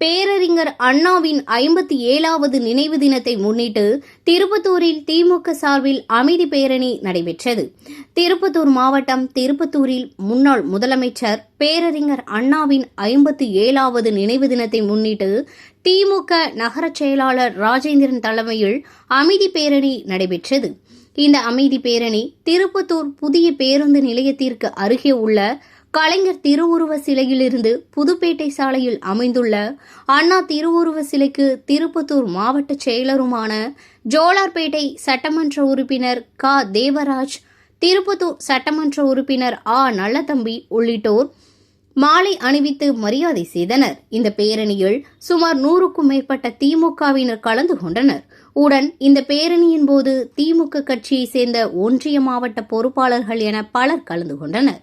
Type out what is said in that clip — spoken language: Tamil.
பேரறிஞர் அண்ணாவின் 57வது நினைவு தினத்தை முன்னிட்டு திருப்பத்தூரில் திமுக சார்பில் அமைதி பேரணி நடைபெற்றது. திருப்பத்தூர் மாவட்டம் திருப்பத்தூரில் முன்னாள் முதலமைச்சர் பேரறிஞர் அண்ணாவின் 57வது நினைவு தினத்தை முன்னிட்டு திமுக நகர செயலாளர் ராஜேந்திரன் தலைமையில் அமைதி பேரணி நடைபெற்றது. இந்த அமைதி பேரணி திருப்பத்தூர் புதிய பேருந்து நிலையத்திற்கு அருகே உள்ள கலைஞர் திருவுருவ சிலையிலிருந்து புதுப்பேட்டை சாலையில் அமைந்துள்ள அண்ணா திருவுருவ சிலைக்கு திருப்பத்தூர் மாவட்ட செயலருமான ஜோலார்பேட்டை சட்டமன்ற உறுப்பினர் க. தேவராஜ், திருப்பத்தூர் சட்டமன்ற உறுப்பினர் ஆ. நல்லதம்பி உள்ளிட்டோர் மாலை அணிவித்து மரியாதை செய்தனர். இந்த பேரணியில் சுமார் 100க்கும் மேற்பட்ட திமுகவினர் கலந்து கொண்டனர். உடன் இந்த பேரணியின் போது திமுக கட்சியை சேர்ந்த ஒன்றிய மாவட்ட பொறுப்பாளர்கள் என பலர் கலந்து கொண்டனர்.